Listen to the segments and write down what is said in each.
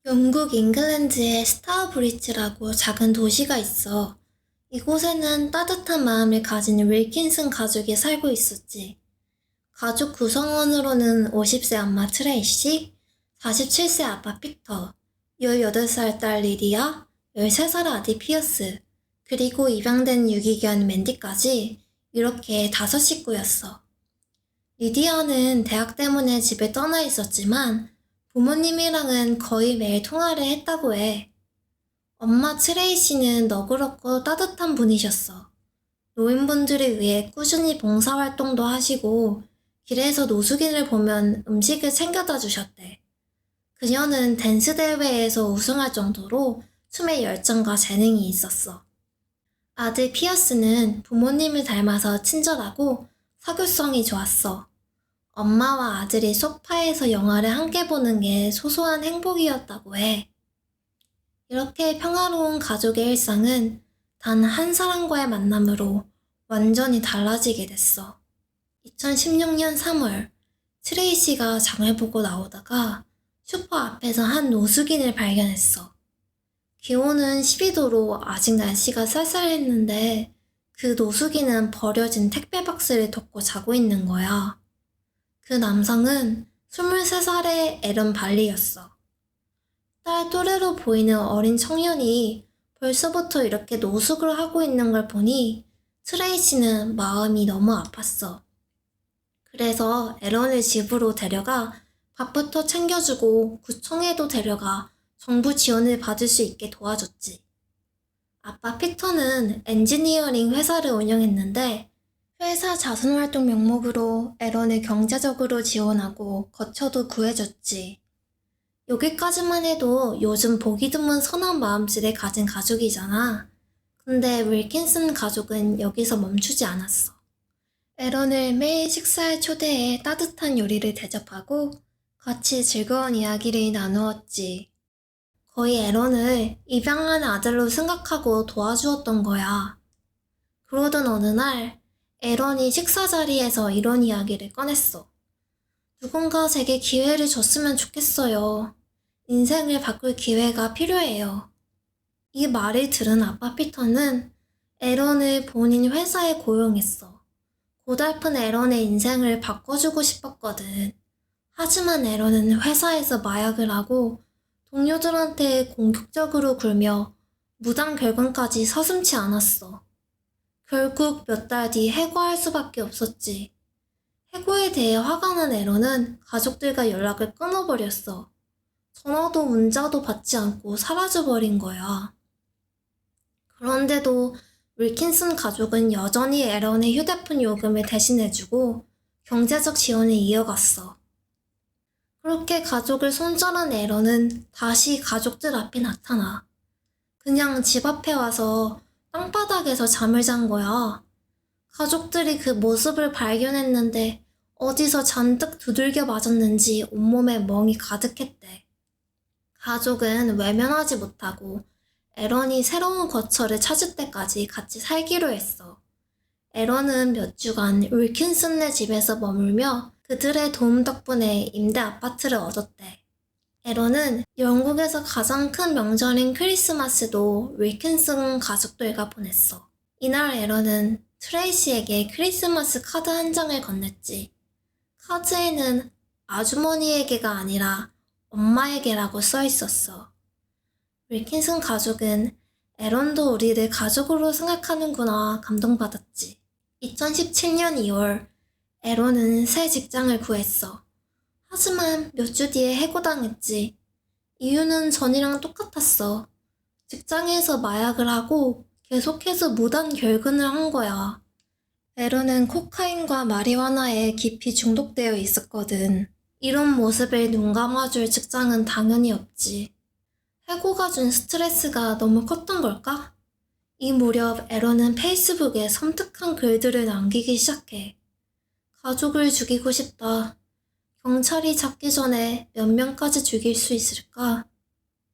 영국 잉글랜드에 스타브리지라고 작은 도시가 있어. 이곳에는 따뜻한 마음을 가진 윌킨슨 가족이 살고 있었지. 가족 구성원으로는 50세 엄마 트레이시, 47세 아빠 피터, 18살 딸 리디아, 13살 아들 피어스, 그리고 입양된 유기견 맨디까지 이렇게 5식구였어. 리디아는 대학 때문에 집에 떠나 있었지만 부모님이랑은 거의 매일 통화를 했다고 해. 엄마 트레이시는 너그럽고 따뜻한 분이셨어. 노인분들을 위해 꾸준히 봉사활동도 하시고 길에서 노숙인을 보면 음식을 챙겨다 주셨대. 그녀는 댄스 대회에서 우승할 정도로 춤에 열정과 재능이 있었어. 아들 피어스는 부모님을 닮아서 친절하고 사교성이 좋았어. 엄마와 아들이 소파에서 영화를 함께 보는 게 소소한 행복이었다고 해. 이렇게 평화로운 가족의 일상은 단 한 사람과의 만남으로 완전히 달라지게 됐어. 2016년 3월, 트레이시가 장을 보고 나오다가 슈퍼 앞에서 한 노숙인을 발견했어. 기온은 12도로 아직 날씨가 쌀쌀했는데 그 노숙인은 버려진 택배 박스를 덮고 자고 있는 거야. 그 남성은 23살의 에런 발리였어. 딸 또래로 보이는 어린 청년이 벌써부터 이렇게 노숙을 하고 있는 걸 보니 트레이시는 마음이 너무 아팠어. 그래서 에런을 집으로 데려가 밥부터 챙겨주고 구청에도 데려가 정부 지원을 받을 수 있게 도와줬지. 아빠 피터는 엔지니어링 회사를 운영했는데 회사 자선활동 명목으로 에런을 경제적으로 지원하고 거처도 구해줬지. 여기까지만 해도 요즘 보기 드문 선한 마음씨를 가진 가족이잖아. 근데 윌킨슨 가족은 여기서 멈추지 않았어. 에런을 매일 식사에 초대해 따뜻한 요리를 대접하고 같이 즐거운 이야기를 나누었지. 거의 에런을 입양한 아들로 생각하고 도와주었던 거야. 그러던 어느 날 에런이 식사 자리에서 이런 이야기를 꺼냈어. 누군가 제게 기회를 줬으면 좋겠어요. 인생을 바꿀 기회가 필요해요. 이 말을 들은 아빠 피터는 에런을 본인 회사에 고용했어. 고달픈 에런의 인생을 바꿔주고 싶었거든. 하지만 에런은 회사에서 마약을 하고 동료들한테 공격적으로 굴며 무단 결근까지 서슴지 않았어. 결국 몇 달 뒤 해고할 수밖에 없었지. 해고에 대해 화가 난 에런은 가족들과 연락을 끊어버렸어. 전화도 문자도 받지 않고 사라져버린 거야. 그런데도 윌킨슨 가족은 여전히 에런의 휴대폰 요금을 대신해주고 경제적 지원을 이어갔어. 그렇게 가족을 손절한 에런은 다시 가족들 앞에 나타나. 그냥 집 앞에 와서 땅바닥에서 잠을 잔 거야. 가족들이 그 모습을 발견했는데 어디서 잔뜩 두들겨 맞았는지 온몸에 멍이 가득했대. 가족은 외면하지 못하고 에런이 새로운 거처를 찾을 때까지 같이 살기로 했어. 에런은 몇 주간 윌킨슨네 집에서 머물며 그들의 도움 덕분에 임대 아파트를 얻었대. 에런은 영국에서 가장 큰 명절인 크리스마스도 윌킨슨 가족들과 보냈어. 이날 에런은 트레이시에게 크리스마스 카드 한 장을 건넸지. 카드에는 아주머니에게가 아니라 엄마에게라고 써 있었어. 윌킨슨 가족은 에런도 우리를 가족으로 생각하는구나 감동받았지. 2017년 2월, 에런은 새 직장을 구했어. 하지만 몇 주 뒤에 해고당했지. 이유는 전이랑 똑같았어. 직장에서 마약을 하고 계속해서 무단 결근을 한 거야. 에런은 코카인과 마리화나에 깊이 중독되어 있었거든. 이런 모습을 눈 감아줄 직장은 당연히 없지. 해고가 준 스트레스가 너무 컸던 걸까? 이 무렵 에런은 페이스북에 섬뜩한 글들을 남기기 시작해. 가족을 죽이고 싶다. 경찰이 잡기 전에 몇 명까지 죽일 수 있을까?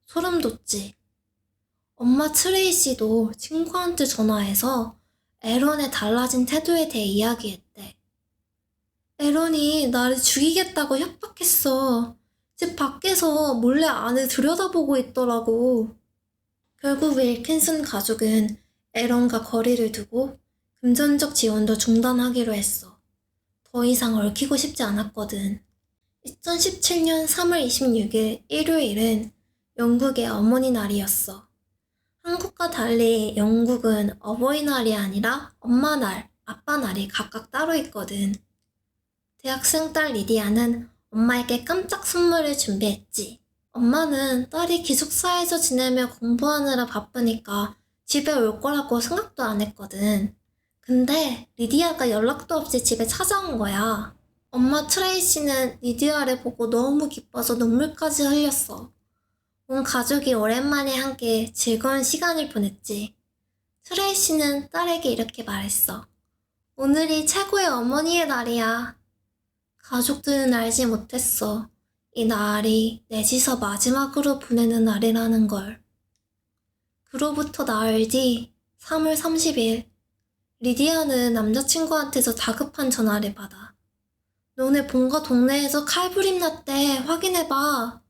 소름 돋지. 엄마 트레이시도 친구한테 전화해서 에런의 달라진 태도에 대해 이야기했대. 에런이 나를 죽이겠다고 협박했어. 집 밖에서 몰래 안을 들여다보고 있더라고. 결국 윌킨슨 가족은 에런과 거리를 두고 금전적 지원도 중단하기로 했어. 더 이상 얽히고 싶지 않았거든. 2017년 3월 26일 일요일은 영국의 어머니 날이었어. 한국과 달리 영국은 어버이날이 아니라 엄마날, 아빠날이 각각 따로 있거든. 대학생 딸 리디아는 엄마에게 깜짝 선물을 준비했지. 엄마는 딸이 기숙사에서 지내며 공부하느라 바쁘니까 집에 올 거라고 생각도 안 했거든. 근데 리디아가 연락도 없이 집에 찾아온 거야. 엄마 트레이시는 리디아를 보고 너무 기뻐서 눈물까지 흘렸어. 온 가족이 오랜만에 함께 즐거운 시간을 보냈지. 트레이시는 딸에게 이렇게 말했어. 오늘이 최고의 어머니의 날이야. 가족들은 알지 못했어. 이 날이 내 집에서 마지막으로 보내는 날이라는 걸. 그로부터 나흘 뒤 3월 30일 리디아는 남자친구한테서 다급한 전화를 받아. 너네 본가 동네에서 칼부림 났대. 확인해봐.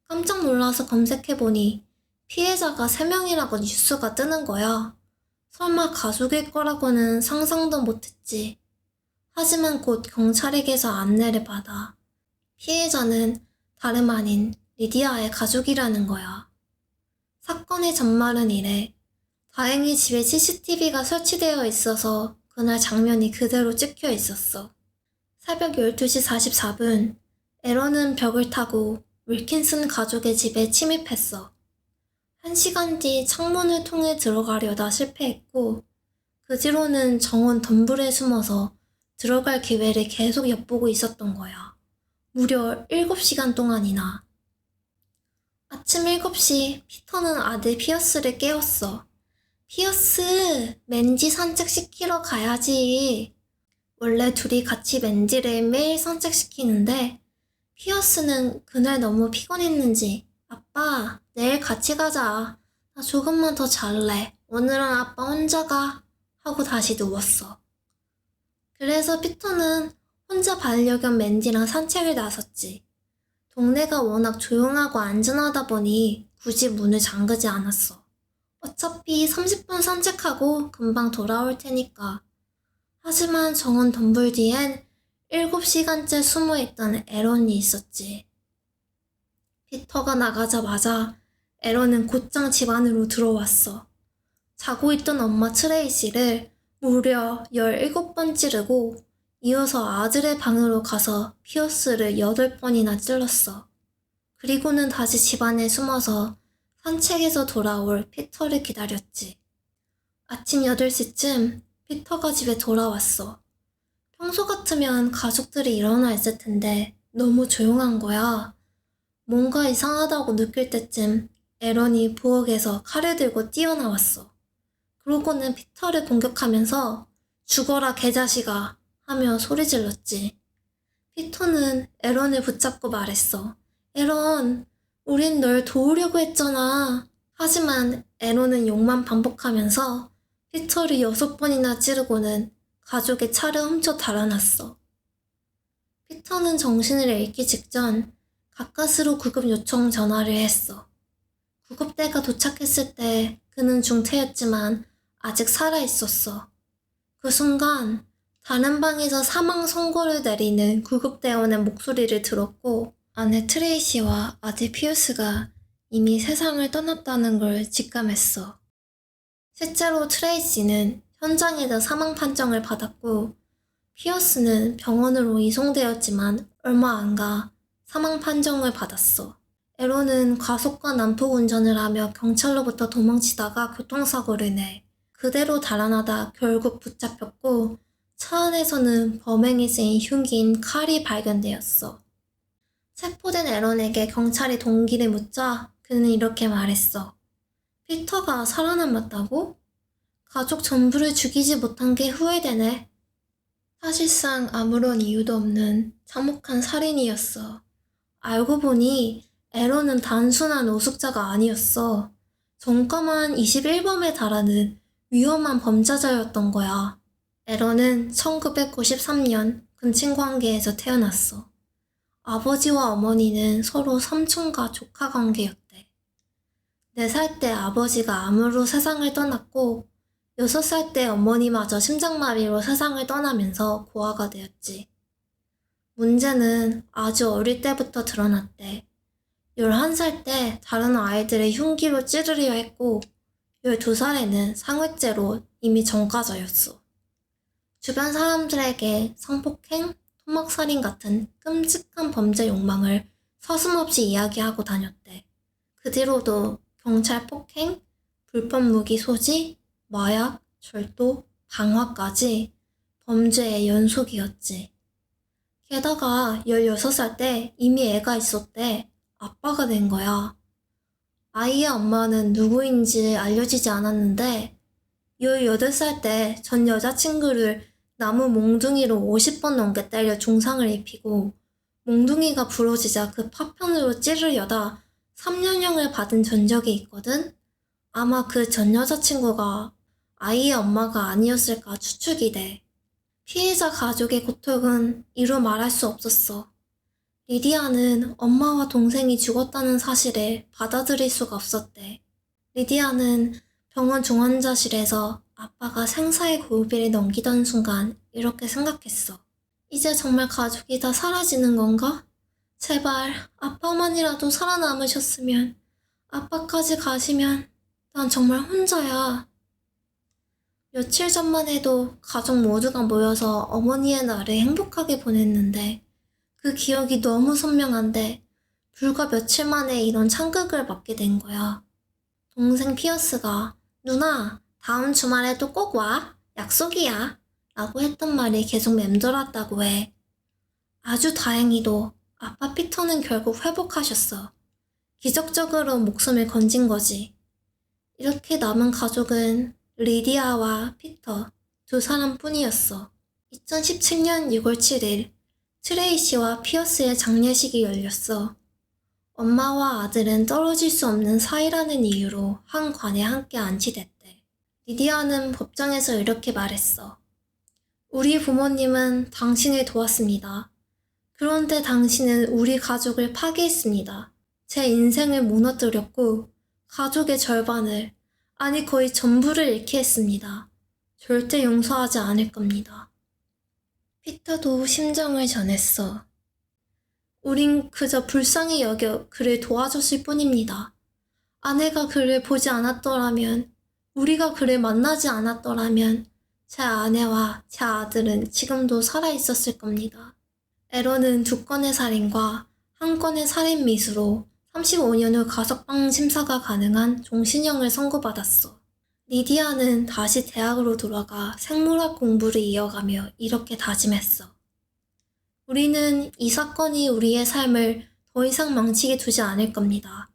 깜짝 놀라서 검색해보니 피해자가 3명이라고 뉴스가 뜨는 거야. 설마 가족일 거라고는 상상도 못했지. 하지만 곧 경찰에게서 안내를 받아 피해자는 다름 아닌 리디아의 가족이라는 거야. 사건의 전말은 이래. 다행히 집에 CCTV가 설치되어 있어서 그날 장면이 그대로 찍혀 있었어. 새벽 12시 44분, 에런은 벽을 타고 윌킨슨 가족의 집에 침입했어. 1시간 뒤 창문을 통해 들어가려다 실패했고, 그 뒤로는 정원 덤불에 숨어서 들어갈 기회를 계속 엿보고 있었던 거야. 무려 7시간 동안이나. 아침 7시, 피터는 아들 피어스를 깨웠어. 피어스, 맨지 산책시키러 가야지. 원래 둘이 같이 맨지를 매일 산책시키는데 피어스는 그날 너무 피곤했는지 아빠, 내일 같이 가자. 나 조금만 더 잘래. 오늘은 아빠 혼자 가. 하고 다시 누웠어. 그래서 피터는 혼자 반려견 맨지랑 산책을 나섰지. 동네가 워낙 조용하고 안전하다 보니 굳이 문을 잠그지 않았어. 어차피 30분 산책하고 금방 돌아올 테니까. 하지만 정원 덤불 뒤엔 7시간째 숨어있던 에런이 있었지. 피터가 나가자마자 에런은 곧장 집 안으로 들어왔어. 자고 있던 엄마 트레이시를 무려 17번 찌르고 이어서 아들의 방으로 가서 피어스를 8번이나 찔렀어. 그리고는 다시 집 안에 숨어서 산책에서 돌아올 피터를 기다렸지. 아침 8시쯤 피터가 집에 돌아왔어. 평소 같으면 가족들이 일어나 있을 텐데 너무 조용한 거야. 뭔가 이상하다고 느낄 때쯤 에런이 부엌에서 칼을 들고 뛰어나왔어. 그러고는 피터를 공격하면서 죽어라 개자식아 하며 소리 질렀지. 피터는 에런을 붙잡고 말했어. 에런, 우린 널 도우려고 했잖아. 하지만 에런은 욕만 반복하면서 피터를 6번이나 찌르고는 가족의 차를 훔쳐 달아났어. 피터는 정신을 잃기 직전 가까스로 구급 요청 전화를 했어. 구급대가 도착했을 때 그는 중태였지만 아직 살아있었어. 그 순간 다른 방에서 사망 선고를 내리는 구급대원의 목소리를 들었고 아내 트레이시와 아들 피어스가 이미 세상을 떠났다는 걸 직감했어. 실제로 트레이시는 현장에서 사망 판정을 받았고 피어스는 병원으로 이송되었지만 얼마 안 가 사망 판정을 받았어. 에런은 과속과 난폭 운전을 하며 경찰로부터 도망치다가 교통사고를 내 그대로 달아나다 결국 붙잡혔고 차 안에서는 범행에 쓰인 흉기인 칼이 발견되었어. 체포된 에런에게 경찰이 동기를 묻자 그는 이렇게 말했어. 피터가 살아남았다고? 가족 전부를 죽이지 못한 게 후회되네. 사실상 아무런 이유도 없는 참혹한 살인이었어. 알고 보니 에런은 단순한 노숙자가 아니었어. 전과만 21범에 달하는 위험한 범죄자였던 거야. 에런은 1993년 근친관계에서 태어났어. 아버지와 어머니는 서로 삼촌과 조카 관계였대. 4살 때 아버지가 암으로 세상을 떠났고 6살 때 어머니마저 심장마비로 세상을 떠나면서 고아가 되었지. 문제는 아주 어릴 때부터 드러났대. 11살 때 다른 아이들을 흉기로 찌르려 했고 12살에는 상해죄로 이미 전과자였어. 주변 사람들에게 성폭행, 토막살인 같은 끔찍한 범죄 욕망을 서슴없이 이야기하고 다녔대. 그 뒤로도 경찰 폭행, 불법 무기 소지, 마약, 절도, 방화까지 범죄의 연속이었지. 게다가 16살 때 이미 애가 있었대. 아빠가 된 거야. 아이의 엄마는 누구인지 알려지지 않았는데 18살 때 전 여자친구를 나무 몽둥이로 50번 넘게 때려 중상을 입히고 몽둥이가 부러지자 그 파편으로 찌르려다 3년형을 받은 전적이 있거든? 아마 그 전 여자친구가 아이의 엄마가 아니었을까 추측이 돼. 피해자 가족의 고통은 이루 말할 수 없었어. 리디아는 엄마와 동생이 죽었다는 사실을 받아들일 수가 없었대. 리디아는 병원 중환자실에서 아빠가 생사의 고비를 넘기던 순간 이렇게 생각했어. 이제 정말 가족이 다 사라지는 건가? 제발 아빠만이라도 살아남으셨으면, 아빠까지 가시면 난 정말 혼자야. 며칠 전만 해도 가족 모두가 모여서 어머니의 날을 행복하게 보냈는데 그 기억이 너무 선명한데 불과 며칠 만에 이런 창극을 맞게 된 거야. 동생 피어스가 누나, 다음 주말에도 꼭 와. 약속이야. 라고 했던 말이 계속 맴돌았다고 해. 아주 다행히도 아빠 피터는 결국 회복하셨어. 기적적으로 목숨을 건진 거지. 이렇게 남은 가족은 리디아와 피터 2사람뿐이었어. 2017년 6월 7일 트레이시와 피어스의 장례식이 열렸어. 엄마와 아들은 떨어질 수 없는 사이라는 이유로 한 관에 함께 안치됐대. 리디아는 법정에서 이렇게 말했어. 우리 부모님은 당신을 도왔습니다. 그런데 당신은 우리 가족을 파괴했습니다. 제 인생을 무너뜨렸고 가족의 절반을, 아니 거의 전부를 잃게 했습니다. 절대 용서하지 않을 겁니다. 피터도 심정을 전했어. 우린 그저 불쌍히 여겨 그를 도와줬을 뿐입니다. 아내가 그를 보지 않았더라면, 우리가 그를 만나지 않았더라면 제 아내와 제 아들은 지금도 살아있었을 겁니다. 에런은 2건의 살인과 1건의 살인 미수로 35년 후 가석방 심사가 가능한 종신형을 선고받았어. 리디아는 다시 대학으로 돌아가 생물학 공부를 이어가며 이렇게 다짐했어. 우리는 이 사건이 우리의 삶을 더 이상 망치게 두지 않을 겁니다.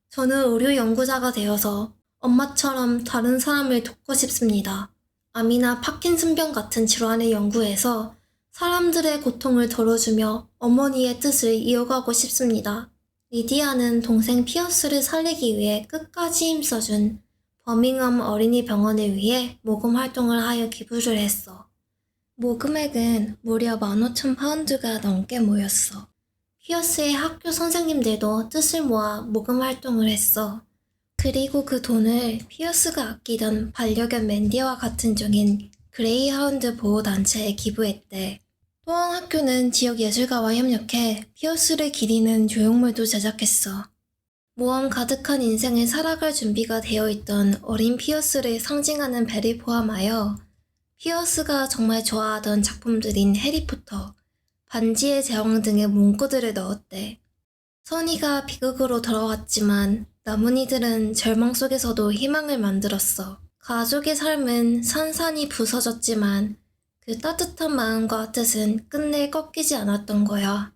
저는 의료 연구자가 되어서 엄마처럼 다른 사람을 돕고 싶습니다. 암이나 파킨슨병 같은 질환을 연구해서 사람들의 고통을 덜어주며 어머니의 뜻을 이어가고 싶습니다. 리디아는 동생 피어스를 살리기 위해 끝까지 힘써준 버밍엄 어린이 병원을 위해 모금 활동을 하여 기부를 했어. 모금액은 무려 15,000파운드가 넘게 모였어. 피어스의 학교 선생님들도 뜻을 모아 모금 활동을 했어. 그리고 그 돈을 피어스가 아끼던 반려견 맨디와 같은 종인 그레이하운드 보호단체에 기부했대. 또한 학교는 지역 예술가와 협력해 피어스를 기리는 조형물도 제작했어. 모험 가득한 인생을 살아갈 준비가 되어 있던 어린 피어스를 상징하는 벨을 포함하여 피어스가 정말 좋아하던 작품들인 해리포터, 반지의 제왕 등의 문구들을 넣었대. 선이가 비극으로 돌아왔지만 남은 이들은 절망 속에서도 희망을 만들었어. 가족의 삶은 산산이 부서졌지만 그 따뜻한 마음과 뜻은 끝내 꺾이지 않았던 거야.